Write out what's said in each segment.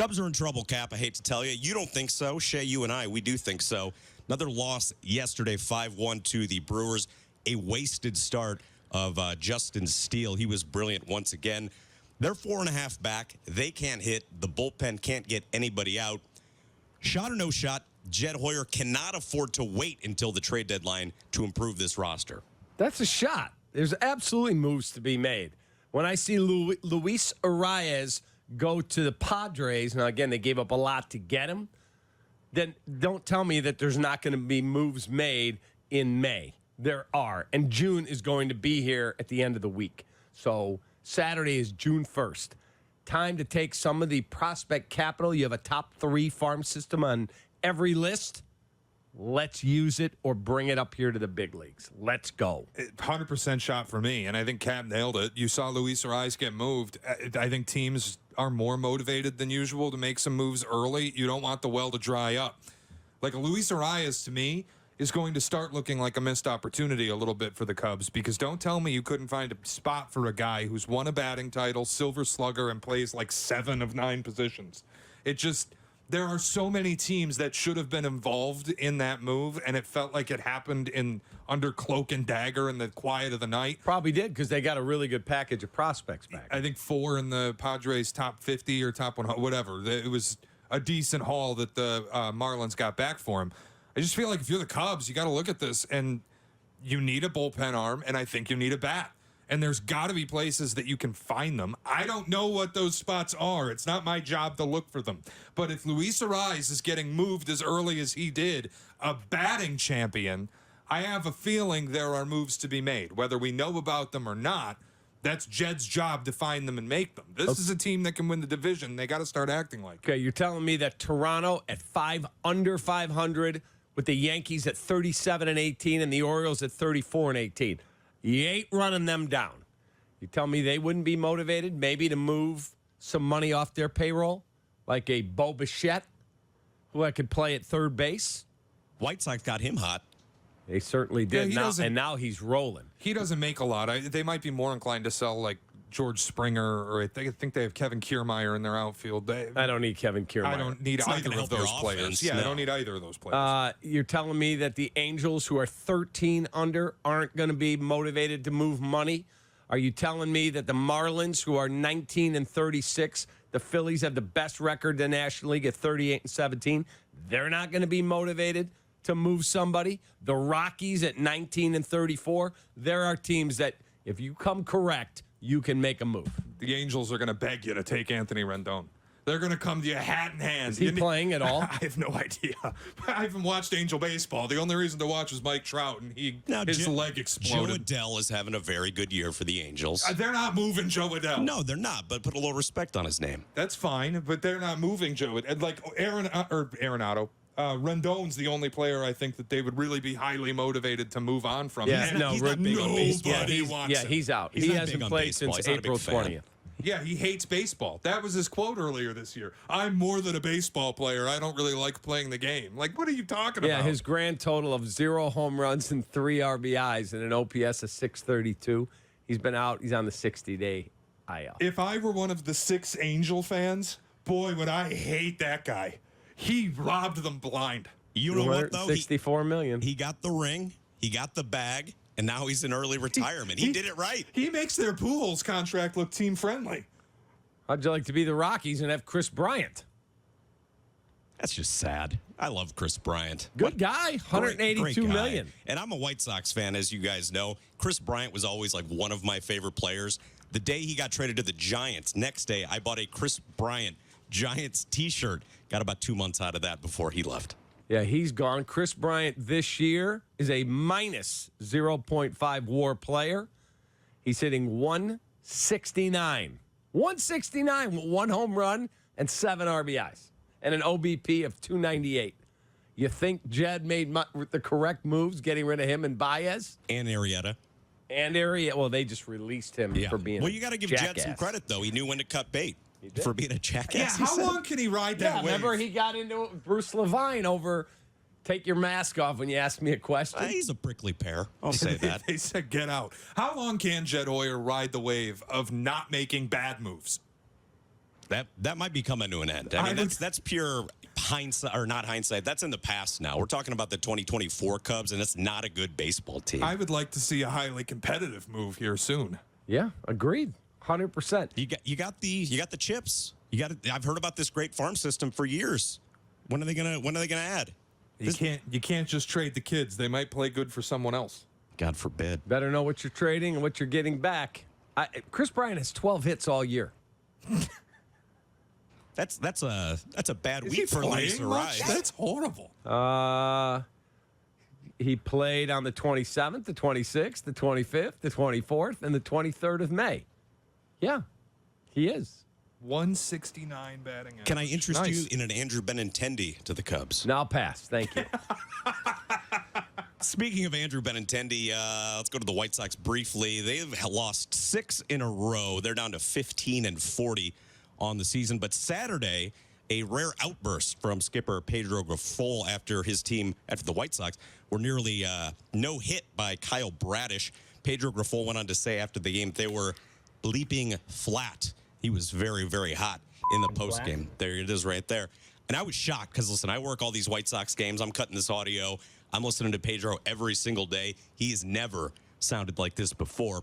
Cubs are in trouble, Cap. I hate to tell you. You don't think so. Shea, you and I, we do think so. Another loss yesterday, 5-1 to the Brewers. A wasted start of Justin Steele. He was brilliant once again. They're 4.5 back. They can't hit. The bullpen can't get anybody out. Shot or no shot, Jed Hoyer cannot afford to wait until the trade deadline to improve this roster. That's a shot. There's absolutely moves to be made. When I see Luis Arias go to the Padres, now again, they gave up a lot to get him, then don't tell me that there's not going to be moves made in May. There are. And June is going to be here at the end of the week. So Saturday is June 1st. Time to take some of the prospect capital. You have a top 3 farm system on every list. Let's use it or bring it up here to the big leagues. Let's go. 100% shot for me, and I think Cap nailed it. You saw Luis Arias get moved. I think teams are more motivated than usual to make some moves early. You don't want the well to dry up. Like Luis Arias, to me, is going to start looking like a missed opportunity a little bit for the Cubs, because don't tell me you couldn't find a spot for a guy who's won a batting title, Silver Slugger, and plays like 7 of 9 positions. It just... There are so many teams that should have been involved in that move, and it felt like it happened under cloak and dagger in the quiet of the night. Probably did, because they got a really good package of prospects back. I think 4 in the Padres' top 50 or top 100, whatever. It was a decent haul that the Marlins got back for him. I just feel like if you're the Cubs, you got to look at this, and you need a bullpen arm, and I think you need a bat. And there's got to be places that you can find them. I don't know what those spots are. It's not my job to look for them. But if Luis Arias is getting moved as early as he did, a batting champion, I have a feeling there are moves to be made. Whether we know about them or not, that's Jed's job to find them and make them. This is a team that can win the division. They got to start acting like it. Okay, you're telling me that Toronto at 5 under 500 with the Yankees at 37-18 and the Orioles at 34-18. You ain't running them down. You tell me they wouldn't be motivated maybe to move some money off their payroll, like a Bo Bichette, who I could play at third base? White Sox got him hot. They certainly did, Yeah, and now he's rolling. He doesn't make a lot. They might be more inclined to sell like George Springer, or I think they have Kevin Kiermaier in their outfield. I don't need Kevin Kiermaier. I don't need either of those players. Offense, Yeah, no. I don't need either of those players. You're telling me that the Angels, who are 13 under, aren't going to be motivated to move money? Are you telling me that the Marlins, who are 19-36, the Phillies have the best record in the National League at 38-17, they're not going to be motivated to move somebody? The Rockies at 19-34, there are teams that, if you come correct, you can make a move. The Angels are going to beg you to take Anthony Rendon. They're going to come to you hat in hand. Is he playing at all? I have no idea. I haven't watched Angel baseball. The only reason to watch was Mike Trout, and his leg exploded. Joe Adell is having a very good year for the Angels. They're not moving Joe Adell. No, they're not, but put a little respect on his name. That's fine, but they're not moving Joe. Like Arenado. Rendon's the only player I think that they would really be highly motivated to move on from. Yeah, He's not big on baseball. He's out. He hasn't played since April 20th. Yeah, he hates baseball. That was his quote earlier this year. I'm more than a baseball player. I don't really like playing the game. Like, what are you talking about? Yeah, his grand total of 0 home runs and 3 RBIs and an OPS of 632. He's been out. He's on the 60-day IL. If I were one of the 6 Angel fans, boy, would I hate that guy. He robbed them blind. You know what, though? $64 million. He got the ring. He got the bag. And now he's in early retirement. He did it right. He makes their Pujols contract look team-friendly. How'd you like to be the Rockies and have Chris Bryant? That's just sad. I love Chris Bryant. Good guy, $182 million. And I'm a White Sox fan, as you guys know. Chris Bryant was always like one of my favorite players. The day he got traded to the Giants, next day I bought a Chris Bryant Giants t-shirt. Got about 2 months out of that before he left. Yeah, he's gone. Chris Bryant this year is a minus 0.5 WAR player. He's hitting 169. 169 with 1 home run and 7 RBIs and an OBP of 298. You think Jed made the correct moves getting rid of him and Baez? And Arrieta. And Arrieta. Well, they just released him for being Well, you got to give Jed some credit, though. He knew when to cut bait for being a jackass. Yeah, how long can he ride that wave? Remember he got into it with Bruce Levine over take your mask off when you ask me a question? He's a prickly pear. I'll say that. They said get out. How long can Jed Hoyer ride the wave of not making bad moves? That might be coming to an end. I mean, that's pure hindsight, or not hindsight. That's in the past now. We're talking about the 2024 Cubs, and it's not a good baseball team. I would like to see a highly competitive move here soon. Yeah, agreed. 100%. You got the chips. I've heard about this great farm system for years. When are they gonna add? You can't just trade the kids. They might play good for someone else. God forbid. Better know what you're trading and what you're getting back. Chris Bryant has 12 hits all year. That's a bad Is week he for Luis playing much? Arias. That's horrible. He played on the 27th, the 26th, the 25th, the 24th, and the 23rd of May. Yeah, he is. 169 batting average. Can I interest Nice. you in an Andrew Benintendi to the Cubs? Now pass. Thank you. Speaking of Andrew Benintendi, let's go to the White Sox briefly. They've lost 6 in a row. They're down to 15-40 on the season. But Saturday, a rare outburst from skipper Pedro Grifol after the White Sox were nearly no hit by Kyle Bradish. Pedro Grifol went on to say after the game they were bleeping flat. He was very, very hot in the postgame. There it is right there. And I was shocked because, listen, I work all these White Sox games. I'm cutting this audio. I'm listening to Pedro every single day. He has never sounded like this before.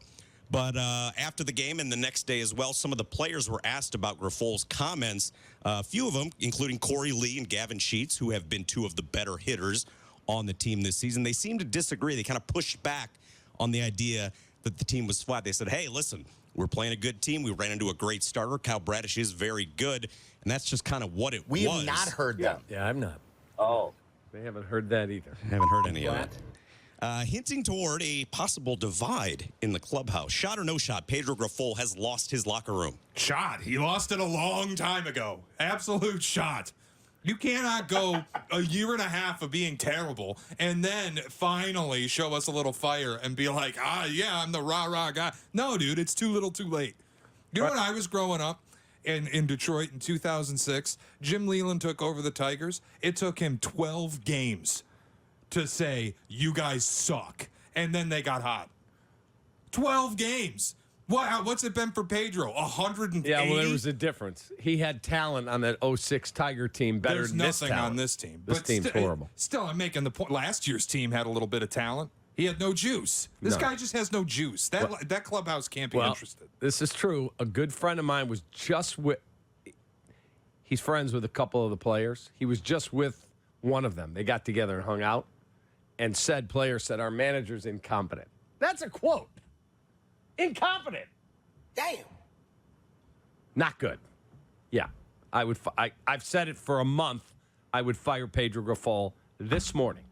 But after the game and the next day as well, some of the players were asked about Grifol's comments. A few of them, including Corey Lee and Gavin Sheets, who have been 2 of the better hitters on the team this season. They seemed to disagree. They kind of pushed back on the idea that the team was flat. They said, hey, listen, we're playing a good team. We ran into a great starter. Kyle Bradish is very good, and that's just kind of what it was. We have not heard them. Yeah, I'm not. Oh. They haven't heard that either. I haven't heard any of it. Hinting toward a possible divide in the clubhouse. Shot or no shot, Pedro Grifol has lost his locker room. Shot. He lost it a long time ago. Absolute shot. You cannot go a year and a half of being terrible and then finally show us a little fire and be like, yeah, I'm the rah-rah guy. No, dude, it's too little too late. You know when I was growing up in Detroit in 2006, Jim Leland took over the Tigers. It took him 12 games to say, you guys suck. And then they got hot. 12 games. What's it been for Pedro? 180? Yeah, well, there was a difference. He had talent on that 06 Tiger team better There's than this nothing talent. on this team. This team's horrible. Still, I'm making the point. Last year's team had a little bit of talent. He had no juice. This No. guy just has no juice. That clubhouse can't be interested. This is true. A good friend of mine was just with. He's friends with a couple of the players. He was just with one of them. They got together and hung out, and player said, our manager's incompetent. That's a quote. Incompetent. Damn. Not good. Yeah. I've said it for a month. I would fire Pedro Grifol this morning.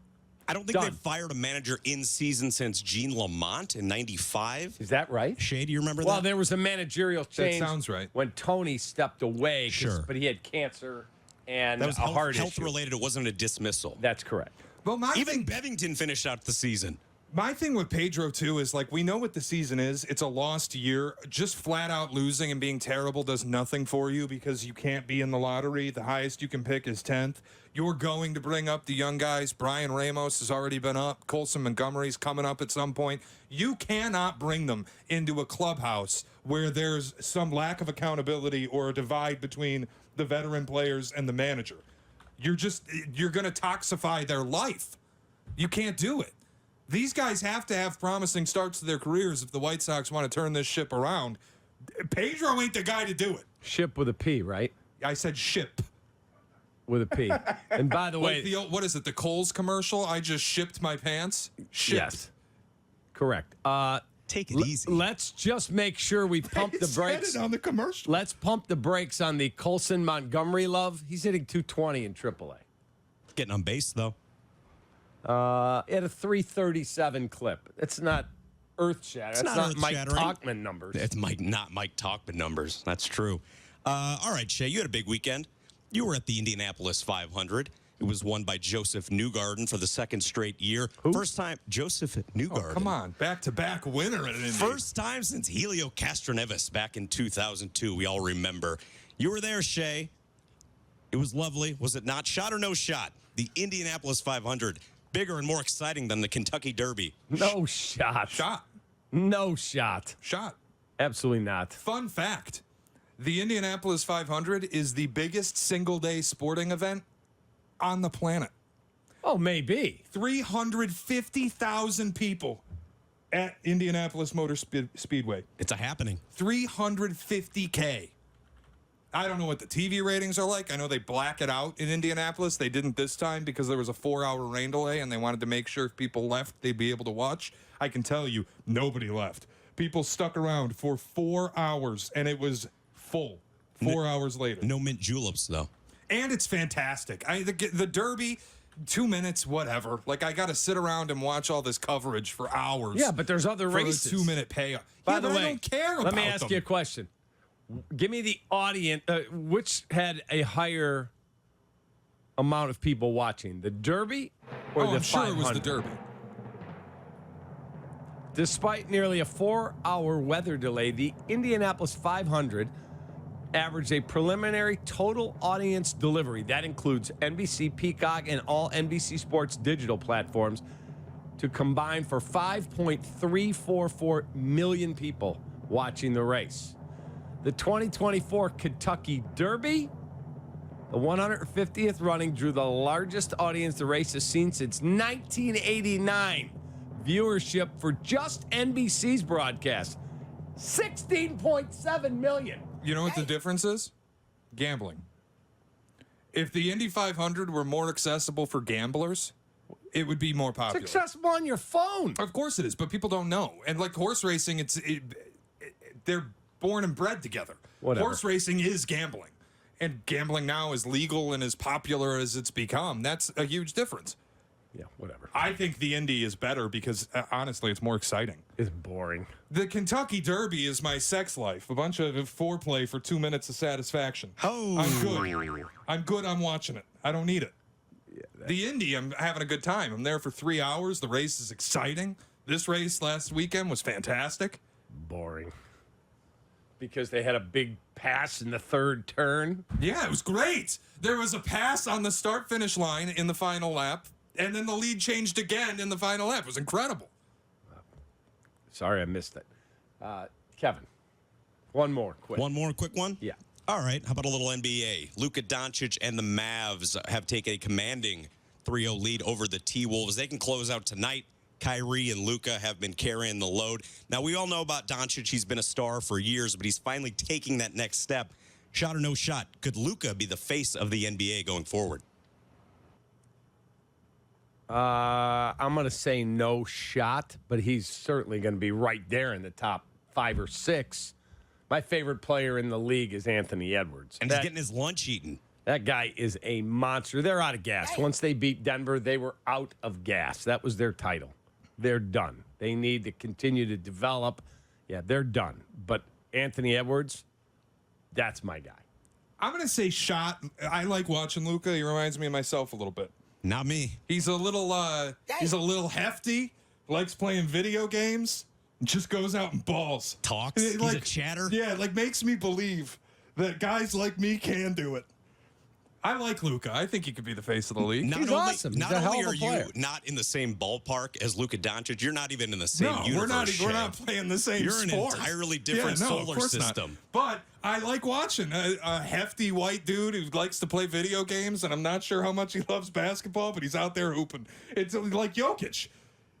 I don't think Done. they've fired a manager in season since Gene Lamont in '95. Is that right? Shay, do you remember Well, that? there was a managerial change. sounds right. When Tony stepped away. Sure. But he had cancer and That was a heart health issue. related. It wasn't a dismissal. That's correct. Well, Even Bevington finished out the season. My thing with Pedro, too, is like we know what the season is. It's a lost year. Just flat out losing and being terrible does nothing for you because you can't be in the lottery. The highest you can pick is 10th. You're going to bring up the young guys. Brian Ramos has already been up. Colson Montgomery's coming up at some point. You cannot bring them into a clubhouse where there's some lack of accountability or a divide between the veteran players and the manager. You're going to toxify their life. You can't do it. These guys have to have promising starts to their careers if the White Sox want to turn this ship around. Pedro ain't the guy to do it. Ship with a P, right? I said ship. With a P. And by the way, Like the what is it? The Kohl's commercial? I just shipped my pants. Shipped. yes, correct. Take it easy. Let's just make sure we pump the brakes. Said it on the commercial. Let's pump the brakes on the Colson Montgomery love. He's hitting 220 in AAA. Getting on base, though. At a 337 clip. It's not earth-shattering. It's not Mike earth-shattering. Talkman numbers. It's not Mike Talkman numbers. That's true. All right, Shay, you had a big weekend. You were at the Indianapolis 500. It was won by Joseph Newgarden for the second straight year. Who? First time, Joseph Newgarden. Oh, come on, back-to-back winner at an Indy. First time since Helio Castroneves back in 2002. We all remember. You were there, Shay. It was lovely. Was it not? Shot or no shot? The Indianapolis 500, bigger and more exciting than the Kentucky Derby. No shot. Shot. No shot. Shot. Absolutely not. Fun fact. The Indianapolis 500 is the biggest single-day sporting event on the planet. Oh, maybe. 350,000 people at Indianapolis Motor Speedway. It's a happening. 350K. I don't know what the TV ratings are like. I know they black it out in Indianapolis. They didn't this time because there was a 4-hour rain delay and they wanted to make sure if people left, they'd be able to watch. I can tell you, nobody left. People stuck around for 4 hours and it was full 4 hours later. No mint juleps, though. And it's fantastic. The Derby, 2 minutes, whatever. Like, I got to sit around and watch all this coverage for hours. Yeah, but there's other for races. a 2-minute payoff. By the way, I don't care about let me ask you a question. Give me the audience. Which had a higher amount of people watching, the Derby or the I'm sure 500? it was the Derby. Despite nearly a 4-hour weather delay, the Indianapolis 500 averaged a preliminary total audience delivery. That includes NBC, Peacock, and all NBC Sports digital platforms to combine for 5.344 million people watching the race. The 2024 Kentucky Derby, the 150th running, drew the largest audience the race has seen since 1989. Viewership for just NBC's broadcast, 16.7 million. You know what the difference is? Gambling. If the Indy 500 were more accessible for gamblers, it would be more popular. It's accessible on your phone. Of course it is, but people don't know. And like horse racing, they're born and bred together. Whatever. Horse racing is gambling. And gambling now is legal and as popular as it's become. That's a huge difference. Yeah, whatever. I think the Indy is better because, honestly, it's more exciting. It's boring. The Kentucky Derby is my sex life. A bunch of foreplay for 2 minutes of satisfaction. Oh. I'm good. I'm good. I'm watching it. I don't need it. The Indy, I'm having a good time. I'm there for 3 hours. The race is exciting. This race last weekend was fantastic. Boring. Because they had a big pass in the third turn. Yeah, it was great. There was a pass on the start-finish line in the final lap, and then the lead changed again in the final lap. It was incredible. Sorry, I missed it. Kevin, one more quick. One more quick one? Yeah. All right. How about a little NBA? Luka Doncic and the Mavs have taken a commanding 3-0 lead over the T-Wolves. They can close out tonight. Kyrie and Luka have been carrying the load. Now, we all know about Doncic. He's been a star for years, but he's finally taking that next step. Shot or no shot, could Luka be the face of the NBA going forward? I'm going to say no shot, but he's certainly going to be right there in the top 5 or 6. My favorite player in the league is Anthony Edwards. And he's getting his lunch eaten. That guy is a monster. They're out of gas. Once they beat Denver, they were out of gas. That was their title. They're done. They need to continue to develop. Yeah, they're done. But Anthony Edwards, that's my guy. I'm going to say shot. I like watching Luka. He reminds me of myself a little bit. Not me. He's a little hefty, likes playing video games, just goes out and balls. Talks. He's a chatter. Yeah, like makes me believe that guys like me can do it. I like Luka. I think he could be the face of the league. He's awesome. He's Not a hell only of a are you player. not in the same ballpark as Luka Doncic, you're not even in the same universe. We're not playing the same You're sport. an entirely different of solar course not. system. But I like watching a hefty white dude who likes to play video games, and I'm not sure how much he loves basketball, but he's out there hooping. It's like Jokic.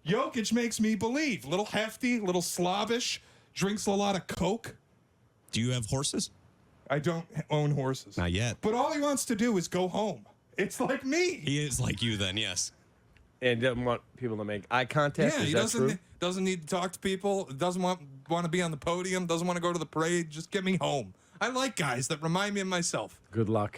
Jokic makes me believe. Little hefty, little slobbish, drinks a lot of Coke. Do you have horses? I don't own horses. Not yet. But all he wants to do is go home. It's like me. He is like you then, yes. And doesn't want people to make eye contact. Yeah, Is he that true? doesn't need to talk to people. Doesn't want to be on the podium. Doesn't want to go to the parade. Just get me home. I like guys that remind me of myself. Good luck.